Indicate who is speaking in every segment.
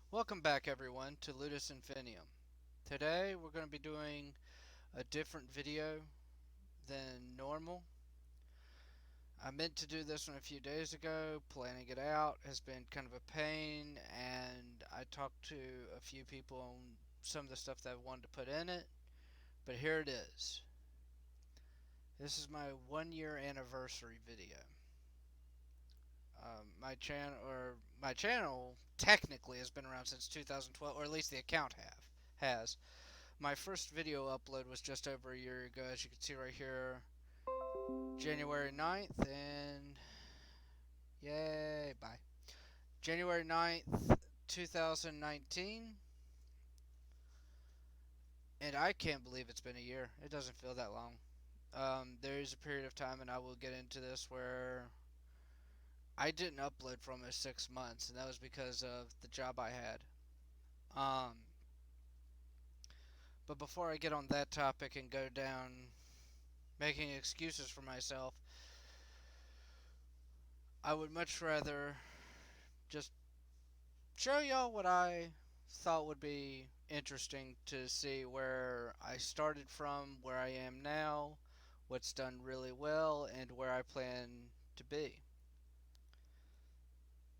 Speaker 1: Welcome back everyone to Ludus Infinium. Today we're going to be doing a different video than normal. I meant to do this one a few days ago. Planning it out has been kind of a pain, and I talked to a few people on some of the stuff that I wanted to put in it, but here it is. This is my 1 year anniversary video. My channel technically has been around since 2012, or at least the account has. My first video upload was just over a year ago, as you can see right here, January 9th, and yay, bye. January 9th, 2019, and I can't believe it's been a year. It doesn't feel that long. There is a period of time, and I will get into this, where I didn't upload for almost 6 months, and that was because of the job I had. Um, but before I get on that topic and go down making excuses for myself, I would much rather just show y'all what I thought would be interesting to see, where I started from, where I am now, what's done really well, and where I plan to be.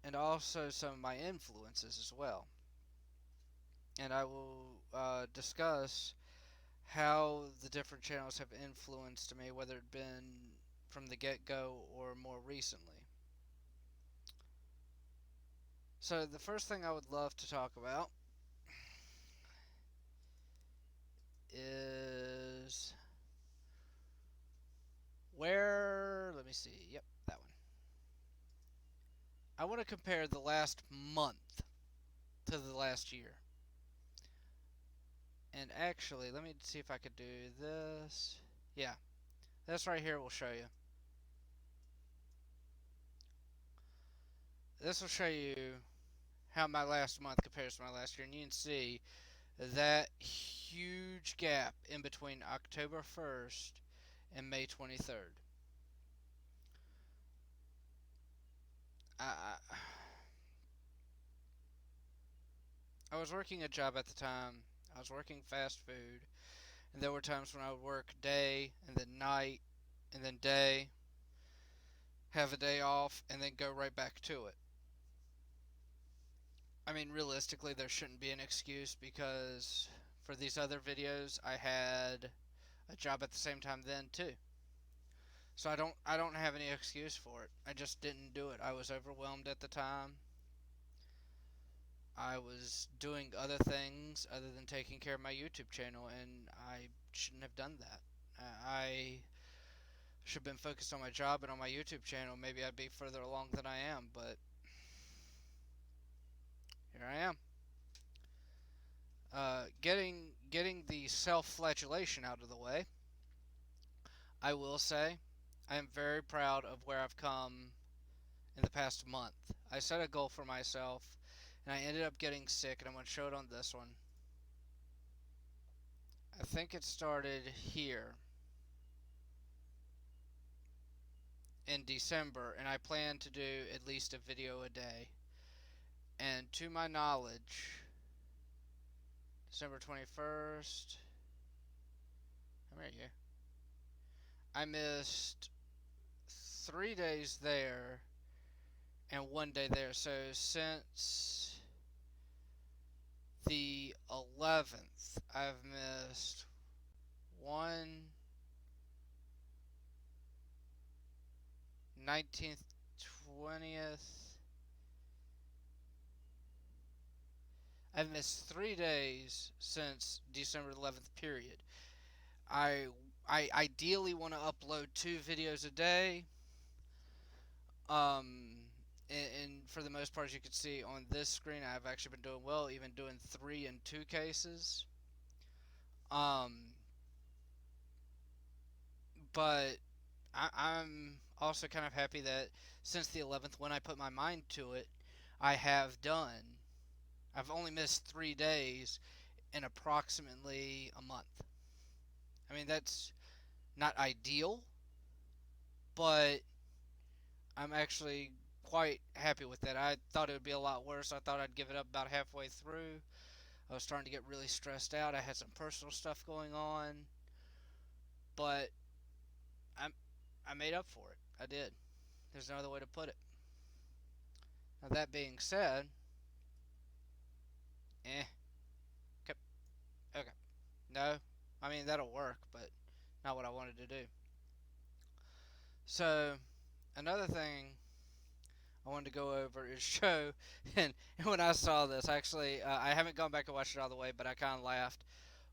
Speaker 1: And also some of my influences as well. And I will discuss how the different channels have influenced me, whether it been from the get-go or more recently. So the first thing I would love to talk about is let me see, yep, that one. I want to compare the last month to the last year. And actually, let me see if I could do this. Yeah, this right here will show you. This will show you how my last month compares to my last year. And you can see that huge gap in between October 1st and May 23rd. I, I, I was working a job at the time. I was working fast food. And there were times when I would work day and then night and then day, have a day off, and then go right back to it. I mean, realistically, there shouldn't be an excuse, because for these other videos, I had a job at the same time then too. So I don't have any excuse for it. I just didn't do it. I was overwhelmed at the time. I was doing other things other than taking care of my YouTube channel, and I shouldn't have done that. I should have been focused on my job and on my YouTube channel. Maybe I'd be further along than I am, but here I am. Getting the self-flagellation out of the way, I will say I am very proud of where I've come in the past month. I set a goal for myself, and I ended up getting sick, and I'm going to show it on this one. I think it started here in December, and I plan to do at least a video a day. And to my knowledge, December 21st, I'm right here. I missed 3 days there and 1 day there. So since the 11th, I've missed 1, 19th, 20th. I've missed 3 days since December 11th, period. I I ideally want to upload 2 videos a day. And for the most part, as you can see on this screen, I've actually been doing well, even doing 3 in 2 cases. Um, but I'm also kind of happy that since the 11th, when I put my mind to it, I have done. I've only missed 3 days in approximately a month. I mean, that's not ideal, but I'm actually quite happy with that. I thought it would be a lot worse. I thought I'd give it up about halfway through. I was starting to get really stressed out. I had some personal stuff going on, but I I made up for it. I did. There's no other way to put it. Now that being said, eh, okay, okay. No, I mean that'll work, but not what I wanted to do. So another thing I wanted to go over is show, and when I saw this, actually, I haven't gone back and watched it all the way, but I kind of laughed.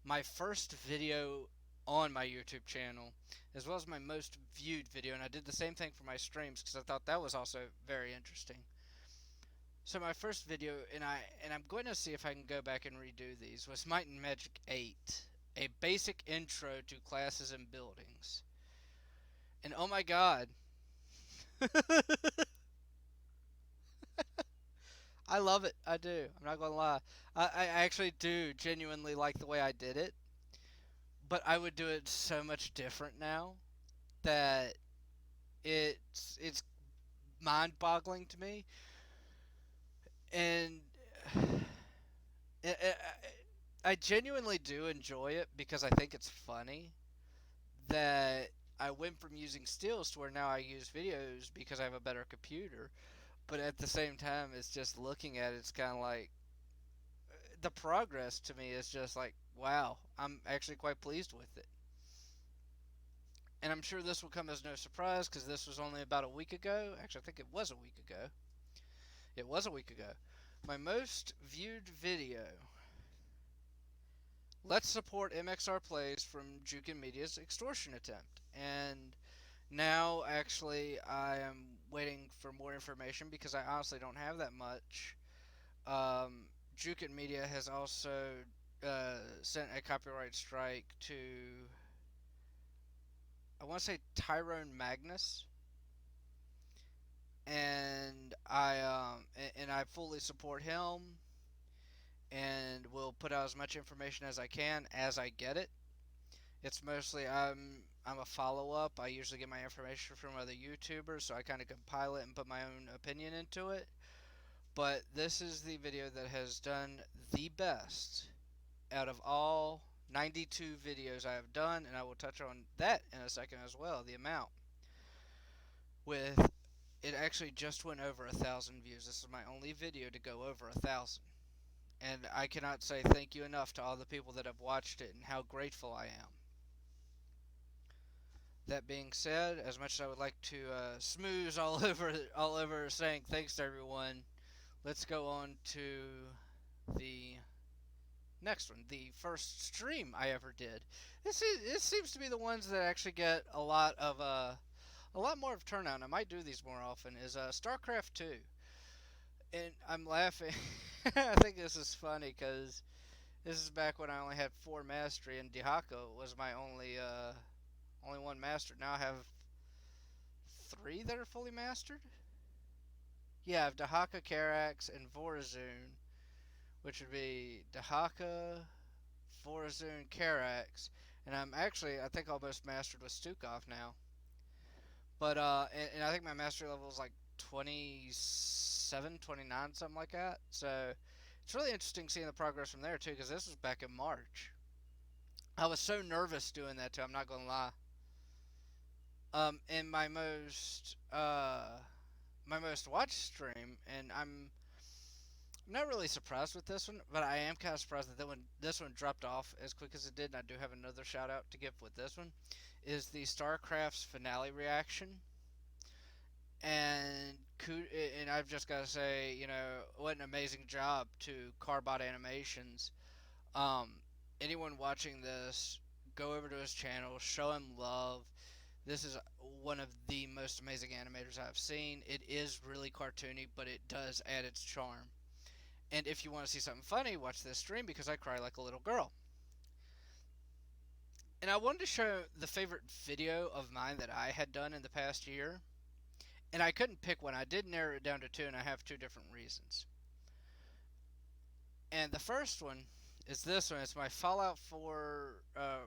Speaker 1: My first video on my YouTube channel, as well as my most viewed video, and I did the same thing for my streams because I thought that was also very interesting. So my first video, and I'm going to see if I can go back and redo these, was Might and Magic 8, a basic intro to classes and buildings. And oh my god, I love it. I do. I'm not gonna lie. I actually do genuinely like the way I did it, but I would do it so much different now that it's mind-boggling to me, and I, I genuinely do enjoy it because I think it's funny that I went from using stills to where now I use videos because I have a better computer. But at the same time, it's just looking at it, it's kind of like the progress to me is just like, wow, I'm actually quite pleased with it. And I'm sure this will come as no surprise because this was only about a week ago. Actually, I think it was a week ago. It was a week ago. My most viewed video. Let's support MXR Plays from Jukin Media's extortion attempt. And now, actually, I am waiting for more information because I honestly don't have that much. Jukin Media has also sent a copyright strike to, I want to say, Tyrone Magnus, and I fully support him, and will put out as much information as I can as I get it. It's mostly I'm a follow up. I usually get my information from other YouTubers, so I kind of compile it and put my own opinion into it. But this is the video that has done the best out of all 92 videos I have done, and I will touch on that in a second as well, the amount. With it actually just went over 1,000 views. This is my only video to go over 1,000. And I cannot say thank you enough to all the people that have watched it and how grateful I am. That being said, as much as I would like to smooze all over saying thanks to everyone, let's go on to the next one, the first stream I ever did. This seems to be the ones that actually get a lot more of turnout. And I might do these more often. Is StarCraft 2, and I'm laughing. I think this is funny because this is back when I only had 4 mastery, and Dihaka was my only one mastered. Now I have 3 that are fully mastered. Yeah, I have Dahaka, Karax, and Vorazun, which would be Dahaka, Vorazun, Karax, and I think almost mastered with Stukov now. But and I think my mastery level is like 27, 29, something like that. So it's really interesting seeing the progress from there too, because this was back in March. I was so nervous doing that too. I'm not gonna lie. In my most watched stream, and I'm not really surprised with this one, but I am kind of surprised that this one dropped off as quick as it did, and I do have another shout out to give with this one, is the StarCraft's finale reaction. And I've just got to say, what an amazing job to Carbot Animations. Anyone watching this, go over to his channel, show him love. This is one of the most amazing animators I've seen. It is really cartoony, but it does add its charm. And if you want to see something funny, watch this stream because I cry like a little girl. And I wanted to show the favorite video of mine that I had done in the past year. And I couldn't pick one. I did narrow it down to 2, and I have 2 different reasons. And the first one is this one. It's my Fallout 4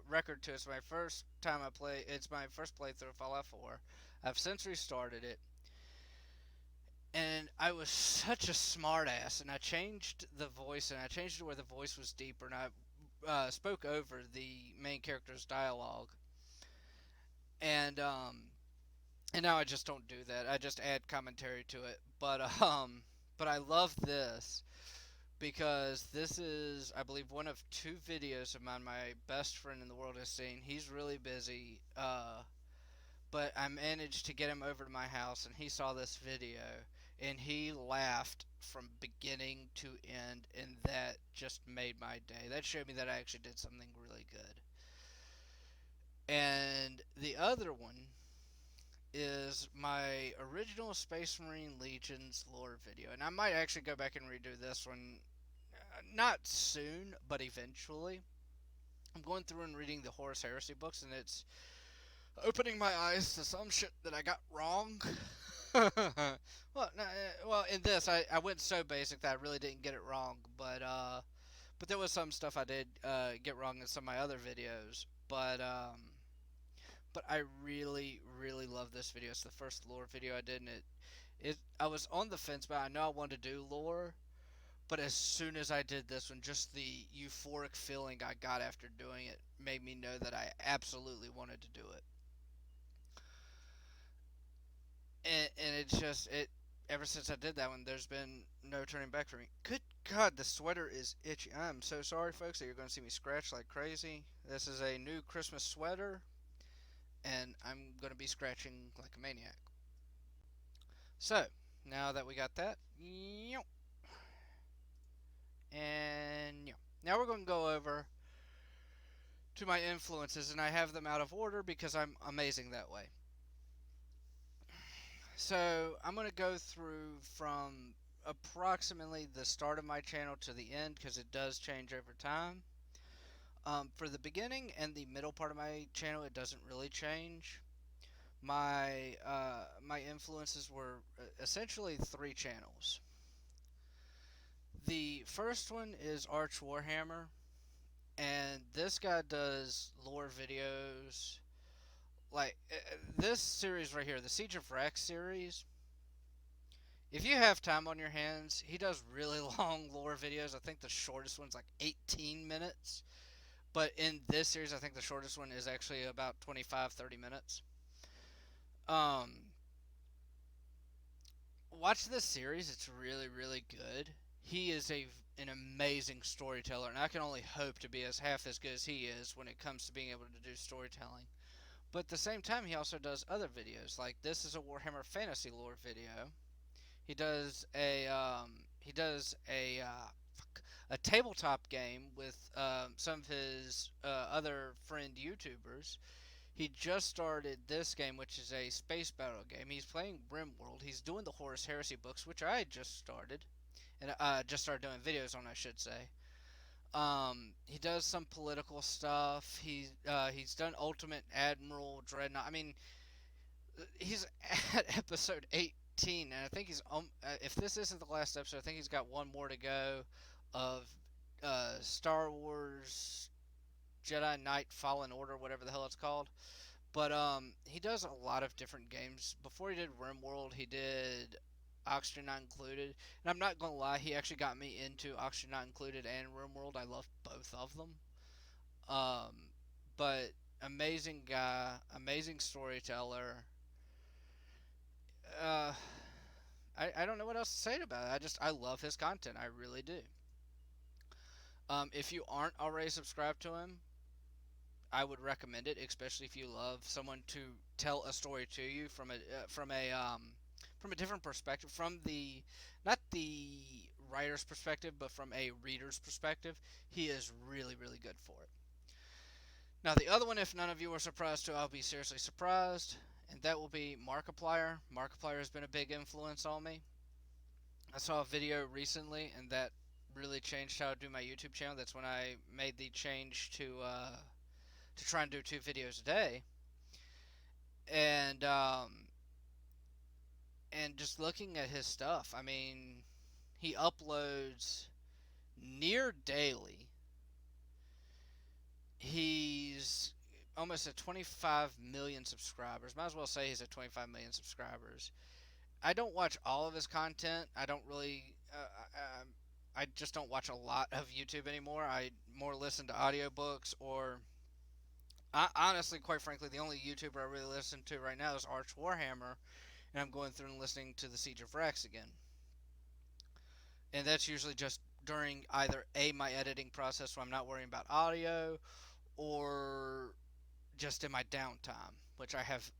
Speaker 1: record 2. It's my first time I play. It's my first playthrough of Fallout 4. I've since restarted it. And I was such a smartass, and I changed the voice, and I changed it where the voice was deeper, and I spoke over the main character's dialogue, and and now I just don't do that. I just add commentary to it. But I love this because this is, I believe, one of two videos of mine my best friend in the world has seen. He's really busy, but I managed to get him over to my house, and he saw this video, and he laughed from beginning to end, and that just made my day. That showed me that I actually did something really good. And the other one is my original Space Marine Legion's lore video, and I might actually go back and redo this one, not soon, but eventually. I'm going through and reading the Horus Heresy books, and it's opening my eyes to some shit that I got wrong. well, no, well, in this, I went so basic that I really didn't get it wrong, but there was some stuff I did get wrong in some of my other videos. But I really, really love this video. It's the first lore video I did, and I was on the fence, but I know I wanted to do lore. But as soon as I did this one, just the euphoric feeling I got after doing it made me know that I absolutely wanted to do it. And it's just it. Ever since I did that one, there's been no turning back for me. Good God, the sweater is itchy. I'm so sorry, folks, that you're going to see me scratch like crazy. This is a new Christmas sweater, and I'm going to be scratching like a maniac. So, now that we got that, and now we're going to go over to my influences, and I have them out of order because I'm amazing that way. So, I'm going to go through from approximately the start of my channel to the end because it does change over time. For the beginning and the middle part of my channel, it doesn't really change. My influences were essentially three channels. The first one is Arch Warhammer, and this guy does lore videos. Like this series right here, the Siege of Rex series. If you have time on your hands, he does really long lore videos. I think the shortest one's like 18 minutes. But in this series, I think the shortest one is actually about 25-30 minutes. Um, watch this series. It's really, really good. He is an amazing storyteller, and I can only hope to be half as good as he is when it comes to being able to do storytelling. But at the same time, he also does other videos. Like this is a Warhammer Fantasy lore video. He does a tabletop game with some of his other friend YouTubers. He just started this game, which is a space battle game. He's playing RimWorld. He's doing the Horus Heresy books, which I just started, and just started doing videos on, I should say. He does some political stuff. He's done Ultimate Admiral Dreadnought. I mean, he's at episode 18, and I think he's if this isn't the last episode, I think he's got one more to go of Star Wars Jedi Knight Fallen Order, whatever the hell it's called. But he does a lot of different games. Before he did RimWorld, he did Oxygen Not Included. And I'm not going to lie, he actually got me into Oxygen Not Included and RimWorld. I love both of them. But amazing guy, amazing storyteller. Uh, I don't know what else to say about it. I love his content. I really do. If you aren't already subscribed to him, I would recommend it, especially if you love someone to tell a story to you from a different perspective, from the not the writer's perspective, but from a reader's perspective. He is really, really good for it. Now, the other one, if none of you are surprised to, I'll be seriously surprised, and that will be Markiplier. Markiplier has been a big influence on me. I saw a video recently, and that really changed how I do my YouTube channel. That's when I made the change to try and do 2 videos a day, and just looking at his stuff, I mean, he uploads near daily. He's almost at 25 million subscribers. Might as well say he's at 25 million subscribers. I don't watch all of his content. I don't really. I just don't watch a lot of YouTube anymore. I more listen to audiobooks or. Honestly, quite frankly, the only YouTuber I really listen to right now is Arch Warhammer, and I'm going through and listening to the Siege of Rex again. And that's usually just during either my editing process, so I'm not worrying about audio, or just in my downtime, which I have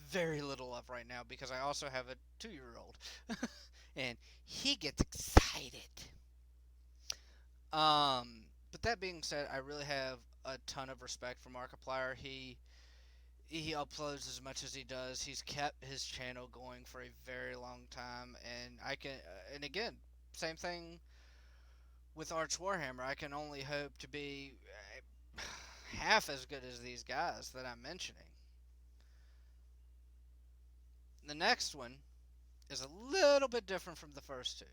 Speaker 1: very little of right now because I also have a 2-year old, and he gets excited. But that being said, I really have a ton of respect for Markiplier. He uploads as much as he does. He's kept his channel going for a very long time, and I can and again, same thing with Arch Warhammer. I can only hope to be half as good as these guys that I'm mentioning. The next one is a little bit different from the first two.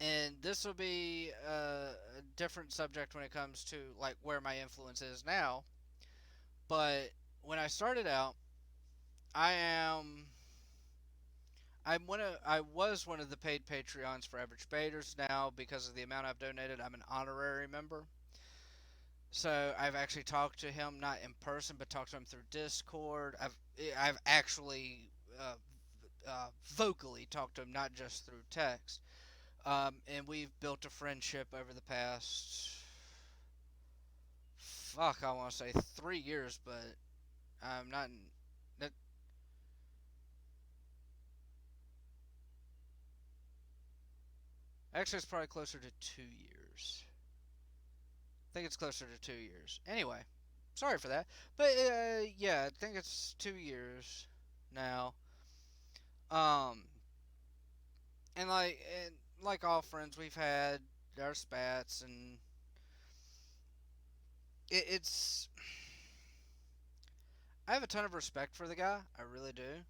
Speaker 1: And this will be a different subject when it comes to like where my influence is now. But when I started out, I am I was one of the paid Patreons for Average Baiters. Now, because of the amount I've donated, I'm an honorary member. So I've actually talked to him not in person, but talked to him through Discord. I've actually vocally talked to him, not just through text. And we've built a friendship over the past, fuck, I want to say 3 years, but I'm not. That actually it's probably closer to 2 years. I think it's closer to 2 years. Anyway, sorry for that, but yeah, I think it's 2 years now. Um, and like all friends, we've had our spats, and it's. I have a ton of respect for the guy. I really do.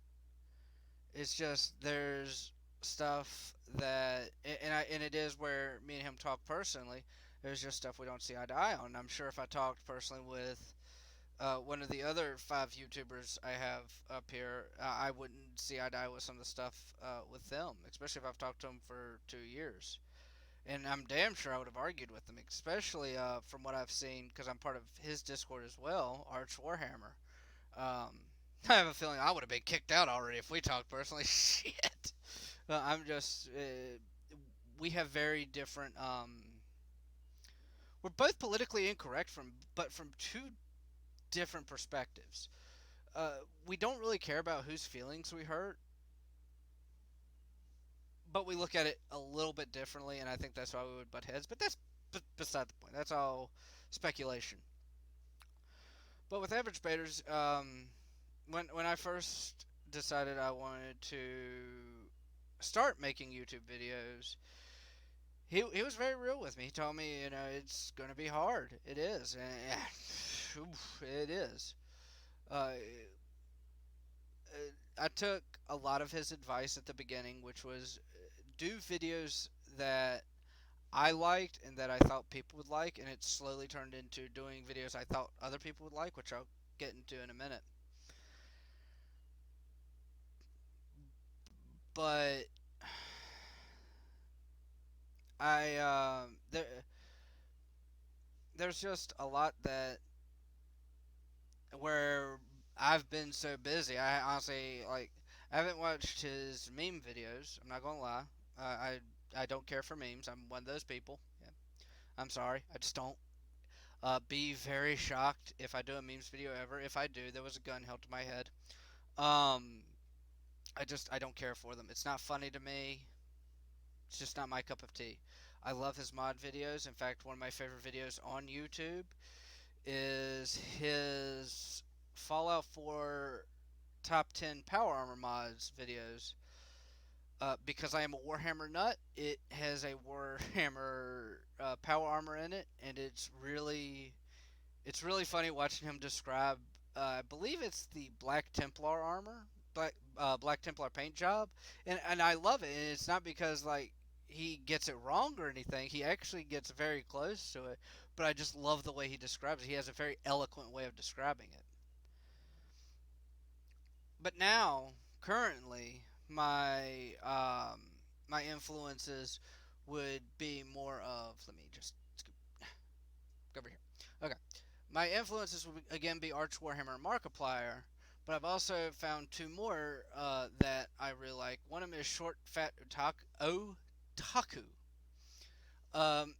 Speaker 1: It's just there's stuff that, and it is where me and him talk personally. There's just stuff we don't see eye to eye on. I'm sure if I talked personally with one of the other 5 YouTubers I have up here, I wouldn't see eye to eye with some of the stuff with them, especially if I've talked to them for 2 years. And I'm damn sure I would have argued with them, especially from what I've seen, because I'm part of his Discord as well, Arch Warhammer. Um, I have a feeling I would have been kicked out already if we talked personally. Shit. I'm just. We have very different. We're both politically incorrect but from two different perspectives. We don't really care about whose feelings we hurt, but we look at it a little bit differently, and I think that's why we would butt heads. But that's beside the point. That's all speculation. But with average baiters, when I first decided I wanted to start making YouTube videos, he was very real with me. He told me, it's going to be hard. It is, and it is. Uh, I took a lot of his advice at the beginning, which was do videos that I liked and that I thought people would like, and it slowly turned into doing videos I thought other people would like, which I'll get into in a minute. But I there's just a lot that where I've been so busy. I honestly I haven't watched his meme videos. I'm not gonna lie. I don't care for memes. I'm one of those people. Yeah. I'm sorry. I just don't. Be very shocked if I do a memes video ever. If I do, there was a gun held to my head. Um, I don't care for them. It's not funny to me. It's just not my cup of tea. I love his mod videos. In fact, one of my favorite videos on YouTube is his Fallout 4 top 10 power armor mods videos. Because I am a Warhammer nut, it has a Warhammer power armor in it, and it's really funny watching him describe. I believe it's the Black Templar armor, Black Templar paint job, and I love it. And it's not because he gets it wrong or anything. He actually gets very close to it, but I just love the way he describes it. He has a very eloquent way of describing it. But now, currently my influences would be more of, let me just scoop over here. Okay. My influences would again be Arch Warhammer and Markiplier, but I've also found two more that I really like. One of them is Short Fat Otaku.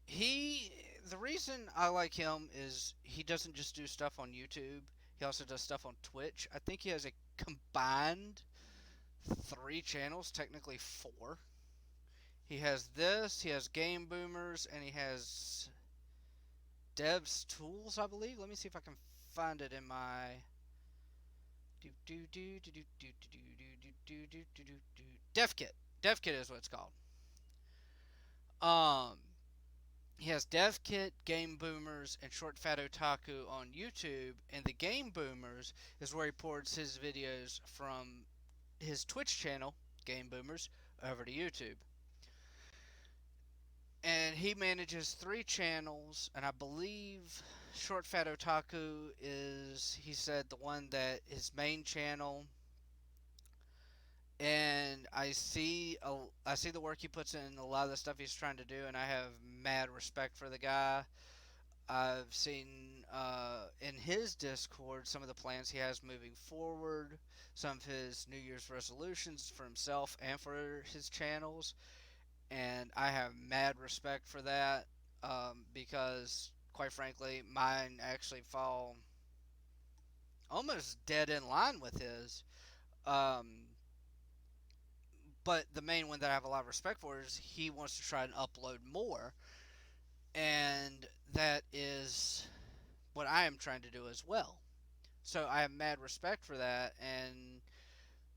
Speaker 1: He the reason I like him is he doesn't just do stuff on YouTube. He also does stuff on Twitch. I think he has a combined three channels, technically four. He has this, he has Game Boomers, and he has Dev's Tools, I believe. Let me see if I can find it in my DevKit. DevKit is what it's called. Um, he has DevKit, Game Boomers, and Short Fat Otaku on YouTube, and the Game Boomers is where he ports his videos from his Twitch channel, Game Boomers, over to YouTube. And he manages three channels, and I believe Short Fat Otaku is, he said, the one that his main channel. And I see the work he puts in, a lot of the stuff he's trying to do, and I have mad respect for the guy. I've seen in his Discord some of the plans he has moving forward, some of his New Year's resolutions for himself and for his channels, and I have mad respect for that because, quite frankly, mine actually fall almost dead in line with his. Um, but the main one that I have a lot of respect for is he wants to try and upload more, and that is what I am trying to do as well. So I have mad respect for that, and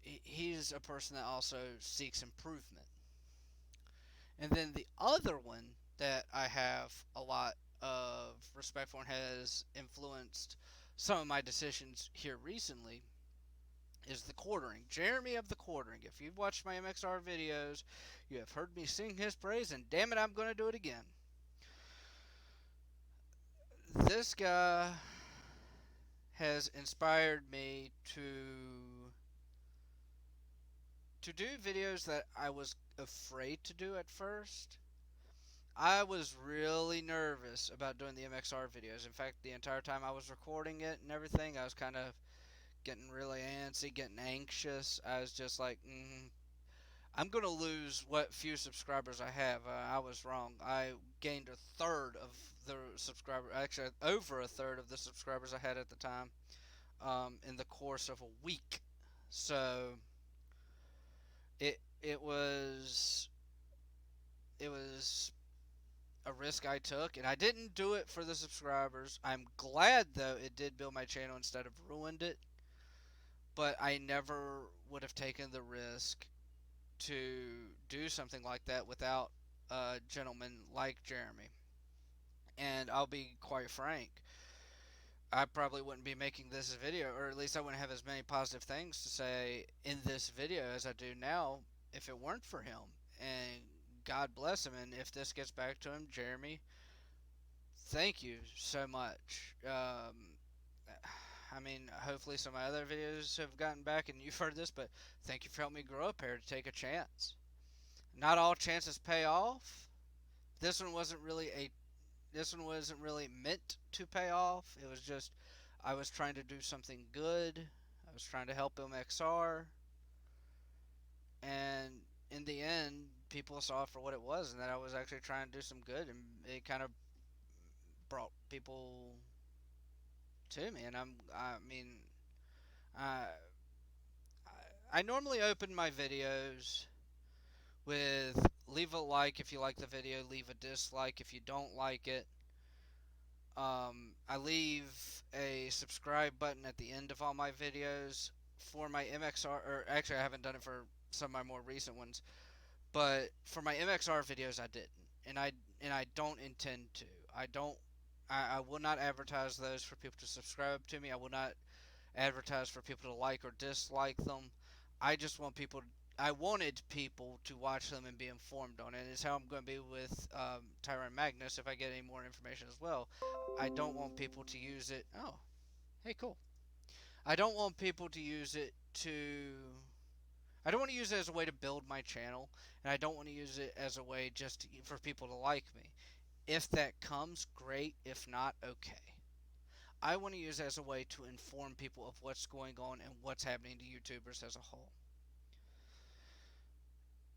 Speaker 1: he's a person that also seeks improvement. And then the other one that I have a lot of respect for and has influenced some of my decisions here recently is the Quartering. Jeremy of the Quartering. If you've watched my MXR videos, you have heard me sing his praise, and damn it, I'm going to do it again. This guy has inspired me to do videos that I was afraid to do at first. I was really nervous about doing the MXR videos. In fact, the entire time I was recording it and everything, I was kind of getting really antsy, getting anxious. I was just like, I'm going to lose what few subscribers I have. I was wrong. I gained a third of the subscribers, actually over a third of the subscribers I had at the time in the course of a week. So it was a risk I took, and I didn't do it for the subscribers. I'm glad though it did build my channel instead of ruined it, but I never would have taken the risk to do something like that without a gentleman like Jeremy. And I'll be quite frank, I probably wouldn't be making this video, or at least I wouldn't have as many positive things to say in this video as I do now if it weren't for him. And God bless him. And if this gets back to him, Jeremy, thank you so much. I mean, hopefully some of my other videos have gotten back and you've heard this, but thank you for helping me grow up here to take a chance. Not all chances pay off. This one wasn't really a this one wasn't really meant to pay off. It was just I was trying to do something good. I was trying to help MXR, and in the end, people saw it for what it was, and that I was actually trying to do some good, and it kind of brought people to me. And I mean, I I normally open my videos with leave a like if you like the video, leave a dislike if you don't like it. I leave a subscribe button at the end of all my videos for my MXR, or actually I haven't done it for some of my more recent ones, but for my MXR videos I didn't, and I don't intend to. I will not advertise those for people to subscribe to me. I will not advertise for people to like or dislike them. I just want people. I wanted people to watch them and be informed on it. It's how I'm going to be with Tyrone Magnus if I get any more information as well. I don't want people to use it. Oh, hey, cool. I don't want people to use it to I don't want to use it as a way to build my channel, and I don't want to use it as a way just for people to like me. If that comes, great. If not, okay. I want to use it as a way to inform people of what's going on and what's happening to YouTubers as a whole.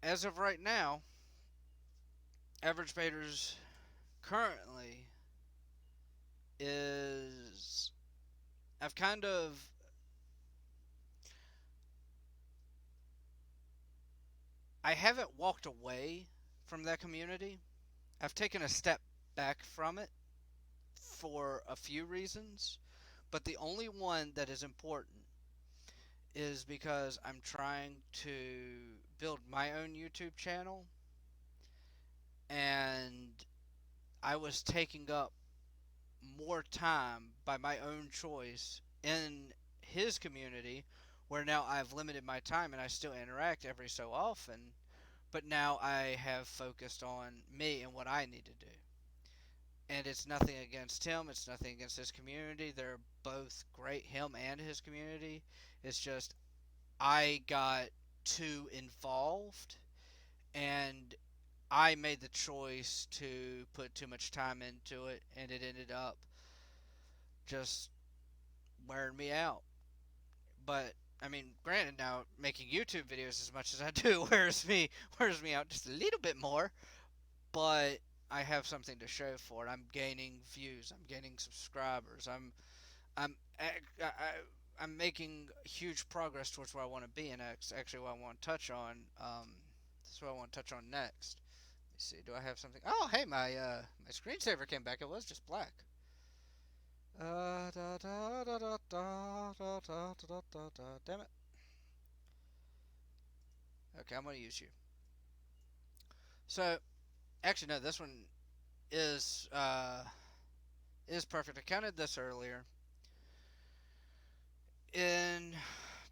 Speaker 1: As of right now, Average Baiters currently is. I've kind of. I haven't walked away from that community. I've taken a step back from it for a few reasons, but the only one that is important is because I'm trying to build my own YouTube channel, and I was taking up more time by my own choice in his community, where now I've limited my time and I still interact every so often, but now I have focused on me and what I need to do. And it's nothing against him, it's nothing against his community. They're both great, him and his community. It's just I got too involved, and I made the choice to put too much time into it, and it ended up just wearing me out. But I mean, granted, now making YouTube videos as much as I do wears me out just a little bit more. But I have something to show for it. I'm gaining views. I'm gaining subscribers. I'm I'm making huge progress towards where I want to be, and that's actually what I want to touch on. That's what I want to touch on next. Let's see. Do I have something? Oh, hey, my screensaver came back. It was just black. Damn it. Okay, I'm gonna use you. So, actually, no. This one is is perfect. I counted this earlier. In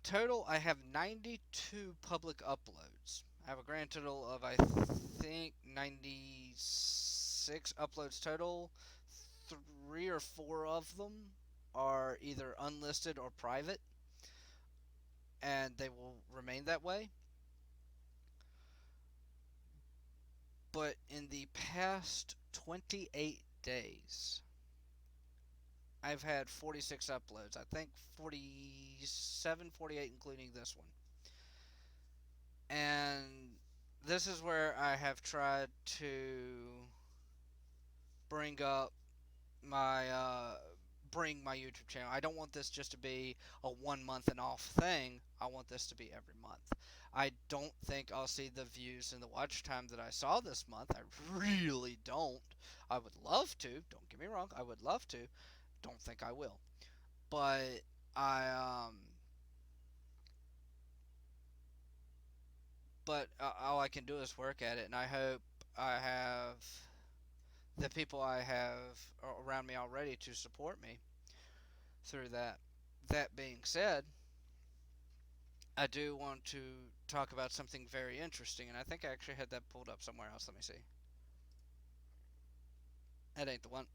Speaker 1: total, I have 92 public uploads. I have a grand total of, I think, 96 uploads total. 3 or 4 of them are either unlisted or private, and they will remain that way. But in the past 28 days, I've had 46 uploads. I think 47, 48, including this one. And this is where I have tried to bring up my bring my YouTube channel. I don't want this just to be a 1 month and off thing. I want this to be every month. I don't think I'll see the views and the watch time that I saw this month. I really don't. I would love to. Don't get me wrong. I would love to. Don't think I will. But I all I can do is work at it, and I hope I have the people I have around me already to support me through that. That being said, I do want to talk about something very interesting, and I think I actually had that pulled up somewhere else. Let me see. That ain't the one.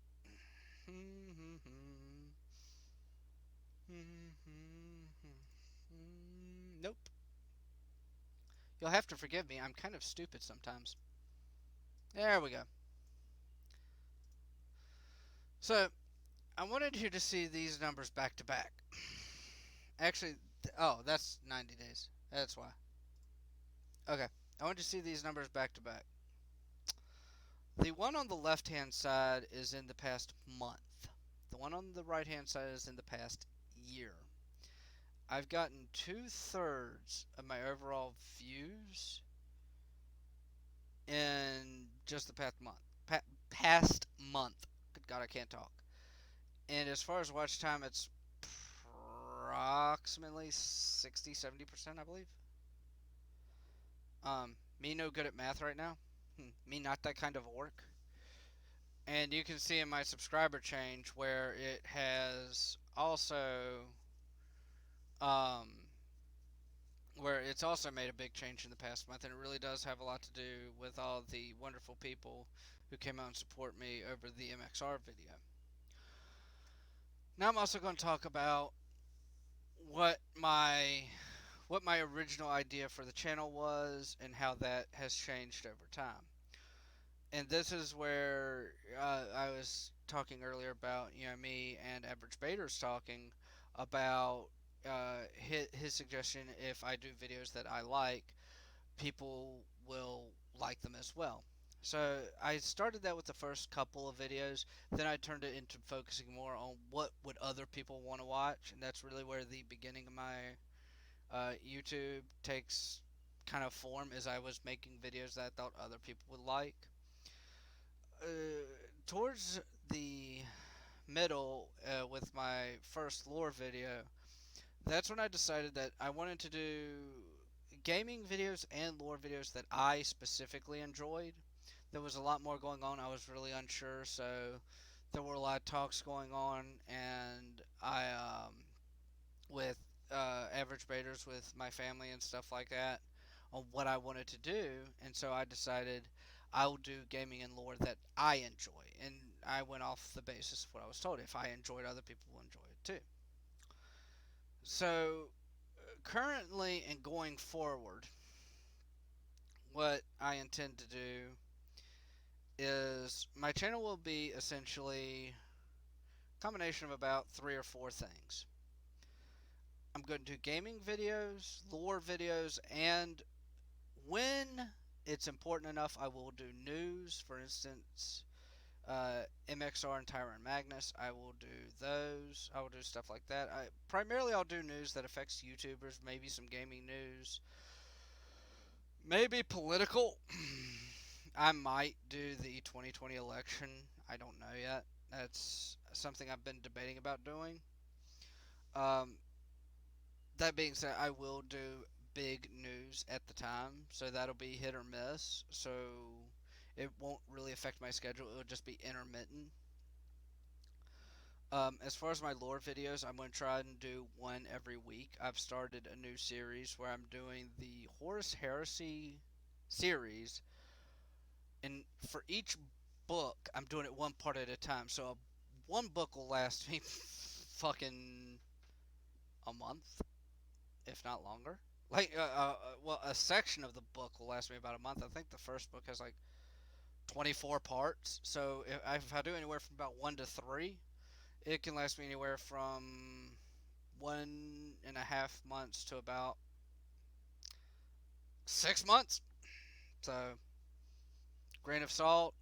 Speaker 1: Nope. You'll have to forgive me. I'm kind of stupid sometimes. There we go. So, I wanted you to see these numbers back to back. Actually, oh, that's 90 days. That's why. Okay. I want you to see these numbers back to back. The one on the left-hand side is in the past month. The one on the right-hand side is in the past year. I've gotten 2/3 of my overall views in just the past month. Past month. Good God, I can't talk. And as far as watch time, it's approximately 60-70%, I believe. Me no good at math right now. Me not that kind of orc. And you can see in my subscriber change where it has also um, where it's also made a big change in the past month, and it really does have a lot to do with all the wonderful people who came out and support me over the MXR video. Now I'm also going to talk about what my what my original idea for the channel was and how that has changed over time. And this is where I was talking earlier about, me and Average Bader's talking about his suggestion. If I do videos that I like, people will like them as well. So I started that with the first couple of videos. Then I turned it into focusing more on what would other people want to watch, and that's really where the beginning of my YouTube takes kind of form. As I was making videos that I thought other people would like. Uh, Towards the middle, with my first lore video, that's when I decided that I wanted to do gaming videos and lore videos that I specifically enjoyed. There was a lot more going on. I was really unsure, so there were a lot of talks going on, and with average baiters with my family and stuff like that, on what I wanted to do, and so I decided I will do gaming and lore that I enjoy, and I went off the basis of what I was told. If I enjoyed, other people will enjoy it too. So currently and going forward, what I intend to do is my channel will be essentially a combination of about 3 or 4 things. I'm going to do gaming videos, lore videos, and when it's important enough, I will do news. For instance, MXR and Tyrant Magnus, I will do those. I will do stuff like that. Primarily, I'll do news that affects YouTubers, maybe some gaming news, maybe political. I might do the 2020 election. I don't know yet. That's something I've been debating about doing. Um, that being said, I will do big news at the time, so that'll be hit or miss. So it won't really affect my schedule. It'll just be intermittent. As far as my lore videos, I'm going to try and do one every week. I've started a new series where I'm doing the Horus Heresy series, and for each book, I'm doing it one part at a time. So one book will last me fucking a month, if not longer. Well, a section of the book will last me about a month. I think the first book has like 24 parts. So if I do anywhere from about 1 to 3, it can last me anywhere from 1.5 months to about 6 months. So, grain of salt.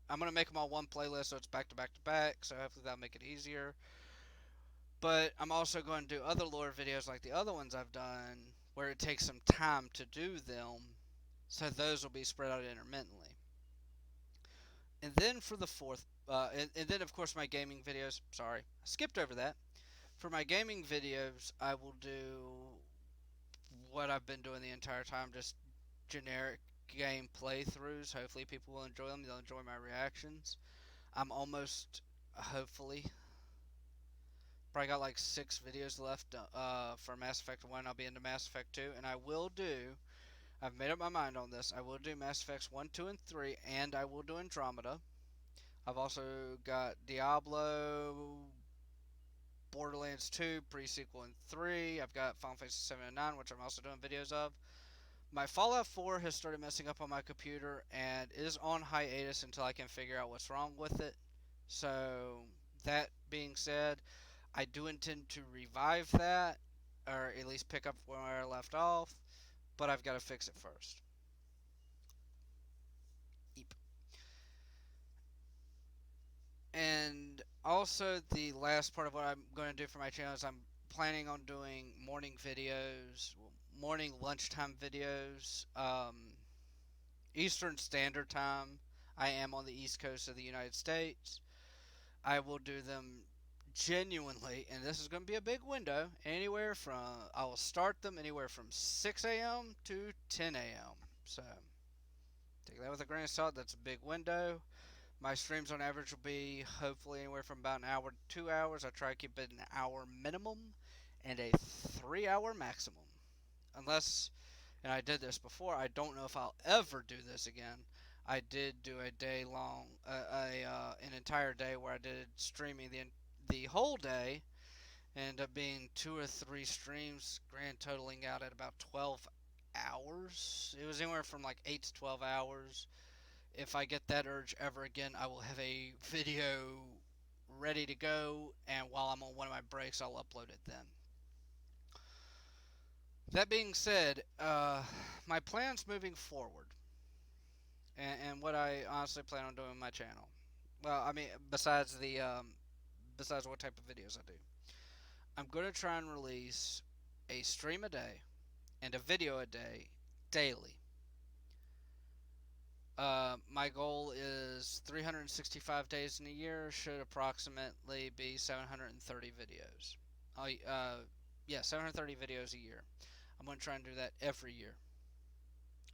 Speaker 1: I'm gonna make them all one playlist, so it's back to back to back. So hopefully that'll make it easier. But I'm also going to do other lore videos like the other ones I've done, where it takes some time to do them. So those will be spread out intermittently. And then for the fourth, and then of course my gaming videos. Sorry, I skipped over that. For my gaming videos, I will do what I've been doing the entire time, just generic game playthroughs. Hopefully people will enjoy them. They'll enjoy my reactions. I'm almost, hopefully, probably got like 6 videos left for Mass Effect 1. I'll be into Mass Effect 2, and I've made up my mind on this. I will do Mass Effects 1, 2, and 3, and I will do Andromeda. I've also got Diablo, Borderlands 2, pre-sequel, and 3. I've got Final Fantasy 7 and 9, which I'm also doing videos of. My Fallout 4 has started messing up on my computer and is on hiatus until I can figure out what's wrong with it. So, that being said, I do intend to revive that, or at least pick up where I left off, but I've got to fix it first. Eep. And also, the last part of what I'm going to do for my channel is I'm planning on doing morning videos, morning lunchtime videos, Eastern Standard Time. I am on the East Coast of the United States. I will do them genuinely, and this is going to be a big window, I will start them anywhere from 6 a.m. to 10 a.m. So, take that with a grain of salt. That's a big window. My streams on average will be hopefully anywhere from about an hour to 2 hours. I try to keep it an hour minimum and a 3 hour maximum. Unless, and I did this before, I don't know if I'll ever do this again. I did do a day long, an entire day where I did streaming the whole day, Ended up being 2 or 3 streams, grand totaling out at about 12 hours. It was anywhere from like 8 to 12 hours. If I get that urge ever again, I will have a video ready to go, and while I'm on one of my breaks, I'll upload it then. That being said, my plans moving forward, and what I honestly plan on doing with my channel. Well, I mean, besides what type of videos I do, I'm gonna try and release a stream a day and a video a day daily. My goal is 365 days in a year, should approximately be 730 videos. Yeah, 730 videos a year. I'm going to try and do that every year,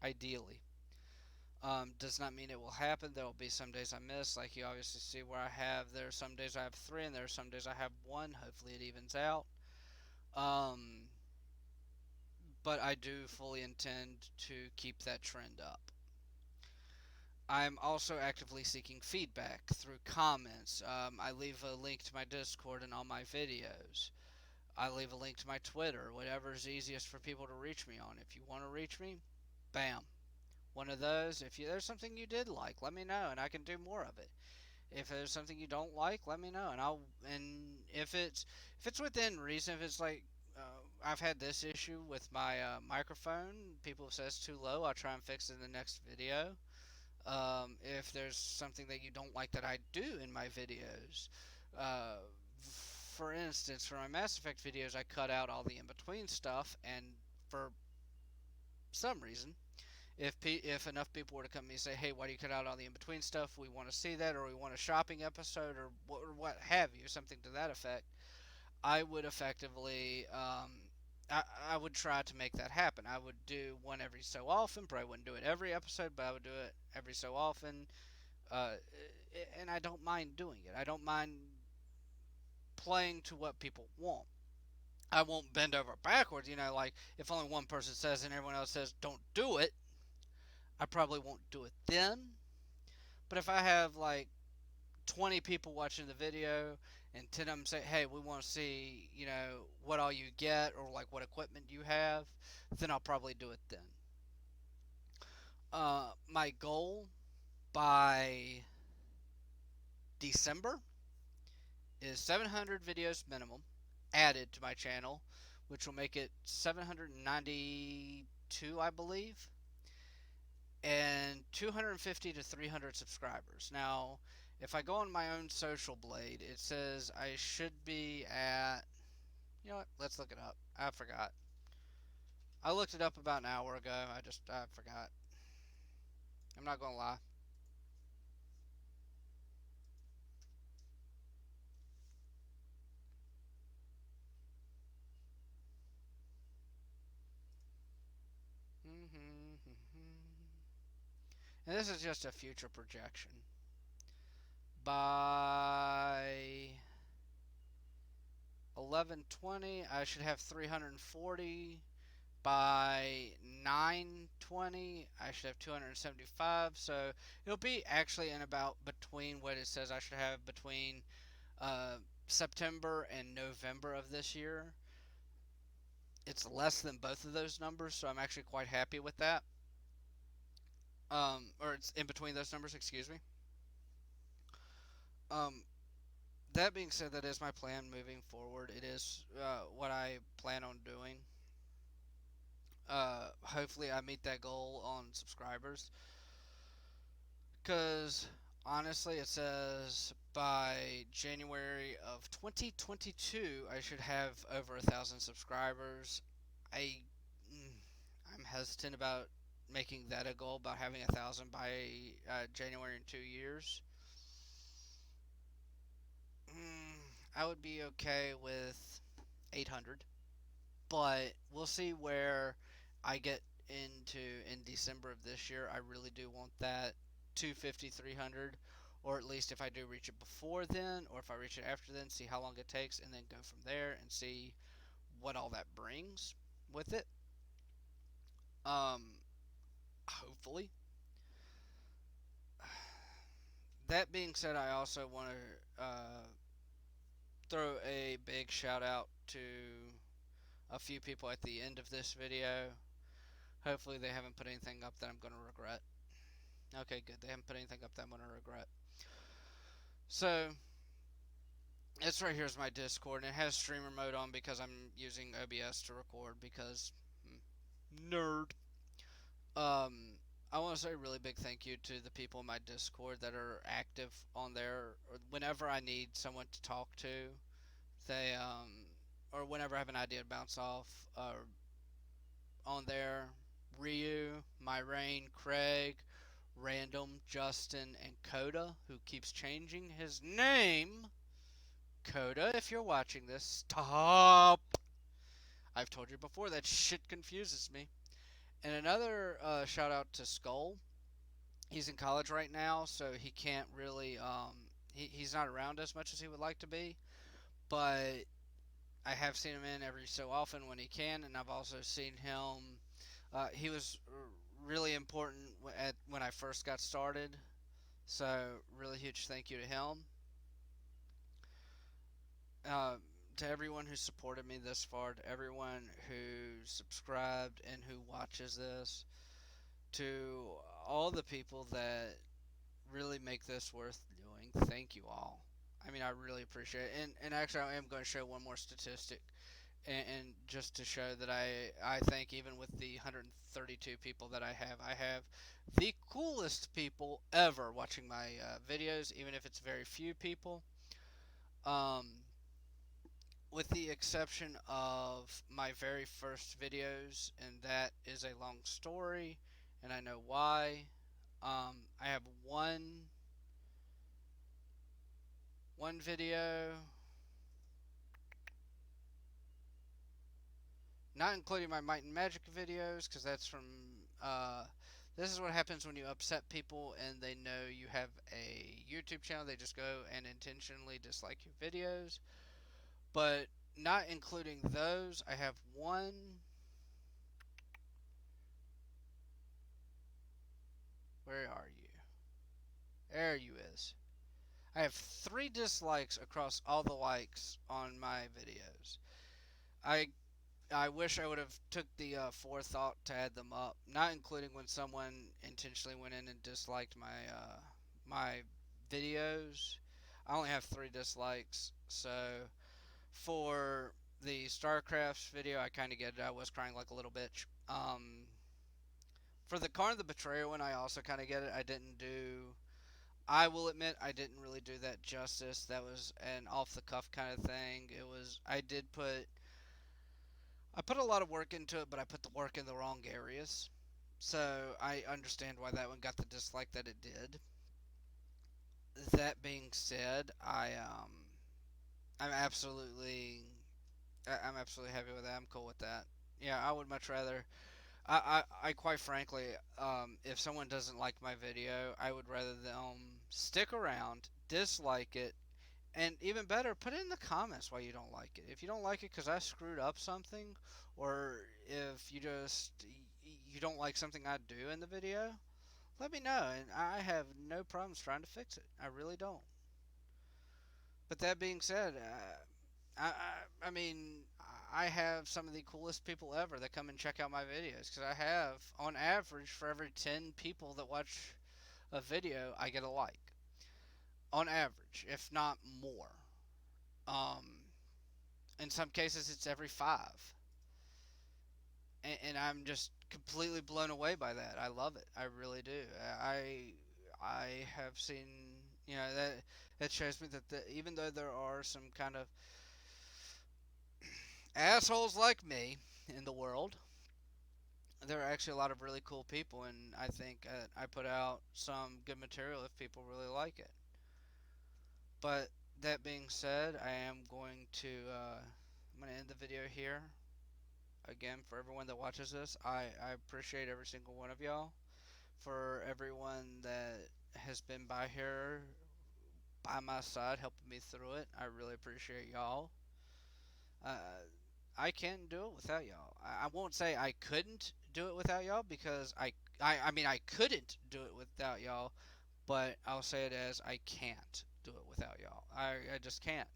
Speaker 1: ideally. Does not mean it will happen. There will be some days I miss, like you obviously see where there are some days I have 3 and there are some days I have 1. Hopefully it evens out. Um, but I do fully intend to keep that trend up. I'm also actively seeking feedback through comments. I leave a link to my Discord in all my videos. I leave a link to my Twitter, whatever is easiest for people to reach me on. If you want to reach me, bam. One of those. If there's something you did like, let me know and I can do more of it. If there's something you don't like, let me know and if it's within reason, if it's like I've had this issue with my microphone, people have said it's too low, I'll try and fix it in the next video. If there's something that you don't like that I do in my videos, uh, for instance, for my Mass Effect videos, I cut out all the in-between stuff, and for some reason, if enough people were to come to me and say, "Hey, why do you cut out all the in-between stuff? We want to see that, or we want a shopping episode, or what have you," something to that effect, I would effectively, I would try to make that happen. I would do one every so often. Probably wouldn't do it every episode, but I would do it every so often. Uh, and I don't mind doing it. I don't mind playing to what people want. I won't bend over backwards. Like if only one person says and everyone else says don't do it, I probably won't do it then. But if I have like 20 people watching the video and 10 of them say, "Hey, we want to see, what all you get or like what equipment you have," then I'll probably do it then. My goal by December is 700 videos minimum added to my channel, which will make it 792, I believe, and 250 to 300 subscribers. Now, if I go on my own social blade, it says I should be at. You know what? Let's look it up. I forgot. I looked it up about an hour ago. I forgot. I'm not gonna lie. And this is just a future projection. By 11:20, I should have 340. By 9:20, I should have 275. So it'll be actually in about between what it says I should have between uh, September and November of this year. It's less than both of those numbers, so I'm actually quite happy with that. Or it's in between those numbers, excuse me. Um, that being said, that is my plan moving forward. It is what I plan on doing. Hopefully, I meet that goal on subscribers. Because honestly, it says by January of 2022, I should have over 1,000 subscribers. I, mm, I'm hesitant about making that a goal, about having 1,000 by January in 2 years. I would be okay with 800, but we'll see where I get into in December of this year. I really do want that 250, 300, or at least if I do reach it before then, or if I reach it after then, see how long it takes, and then go from there and see what all that brings with it. Um, Hopefully. That being said, I also want to throw a big shout out to a few people at the end of this video. Hopefully they haven't put anything up that I'm going to regret. Okay, good. They haven't put anything up that I'm going to regret. So, this right here is my Discord, and it has streamer mode on because I'm using OBS to record because nerd. I want to say a really big thank you to the people in my Discord that are active on there. Whenever I need someone to talk to, they or whenever I have an idea to bounce off, on there, Ryu, Myrain, Craig, Random, Justin, and Coda, who keeps changing his name. Coda, if you're watching this, stop! I've told you before, that shit confuses me. And another shout out to Skull. He's in college right now, so he can't really, he's not around as much as he would like to be. But I have seen him in every so often when he can, and I've also seen him. He was really important when I first got started, so really huge thank you to him. Uh, to everyone who supported me this far, to everyone who subscribed and who watches this, to all the people that really make this worth doing, thank you all. I mean, I really appreciate it. And actually, I am going to show one more statistic. And just to show that I think even with the 132 people that I have the coolest people ever watching my videos, even if it's very few people. Um, with the exception of my very first videos, and that is a long story, and I know why. I have one video, not including my Might and Magic videos, because that's from, this is what happens when you upset people and they know you have a YouTube channel. They just go and intentionally dislike your videos. But not including those, I have one. Where are you? There you is. I have 3 dislikes across all the likes on my videos. I I wish I would have took the forethought to add them up, not including when someone intentionally went in and disliked my videos. I only have 3 dislikes, so for the StarCrafts video, I kind of get it. I was crying like a little bitch. For the Karn the Betrayer one, I also kind of get it. I will admit, I didn't really do that justice. That was an off the cuff kind of thing. I put a lot of work into it, but I put the work in the wrong areas. So I understand why that one got the dislike that it did. That being said, I'm absolutely I'm absolutely happy with that. I'm cool with that. Yeah, I would much rather. I quite frankly, if someone doesn't like my video, I would rather them stick around, dislike it, and even better, put it in the comments why you don't like it. If you don't like it because I screwed up something, or if you don't like something I do in the video, let me know, and I have no problems trying to fix it. I really don't. But that being said, I mean, I have some of the coolest people ever that come and check out my videos because I have, on average, for every 10 people that watch a video, I get a like. On average, if not more. Um, in some cases, it's every 5. And I'm just completely blown away by that. I love it. I really do. I have seen, that shows me that even though there are some kind of assholes like me in the world, there are actually a lot of really cool people, and I think I put out some good material if people really like it. But that being said, I'm going to end the video here. Again, for everyone that watches this, I appreciate every single one of y'all. For everyone that has been by here by my side helping me through it, I really appreciate y'all. Uh, I can't do it without y'all. I won't say I couldn't do it without y'all because I mean I couldn't do it without y'all, but I'll say it as I can't do it without y'all. I just can't.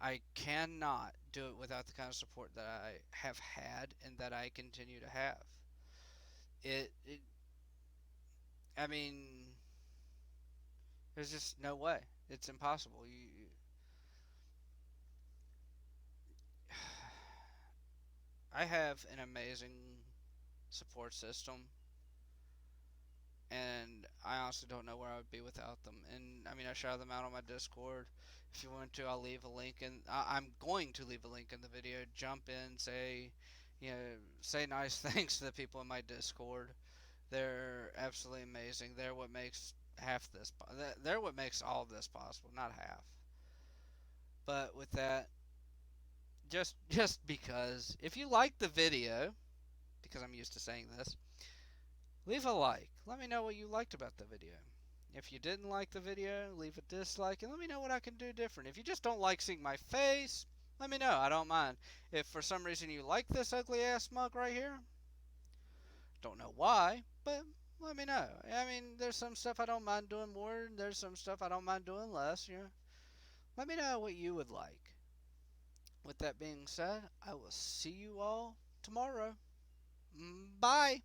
Speaker 1: I cannot do it without the kind of support that I have had and that I continue to have. It I mean, there's just no way. It's impossible. I have an amazing support system, and I honestly don't know where I would be without them. And I mean, I shout them out on my Discord. If you want to, I'll leave a link, and I'm going to leave a link in the video. Jump in, say, say nice things to the people in my Discord. They're absolutely amazing. They're what makes half this. They're what makes all of this possible, not half. But with that, just because if you like the video, because I'm used to saying this, leave a like. Let me know what you liked about the video. If you didn't like the video, leave a dislike and let me know what I can do different. If you just don't like seeing my face, let me know. I don't mind. If for some reason you like this ugly ass mug right here, don't know why, but let me know. I mean, there's some stuff I don't mind doing more, and there's some stuff I don't mind doing less. Let me know what you would like. With that being said, I will see you all tomorrow. Bye.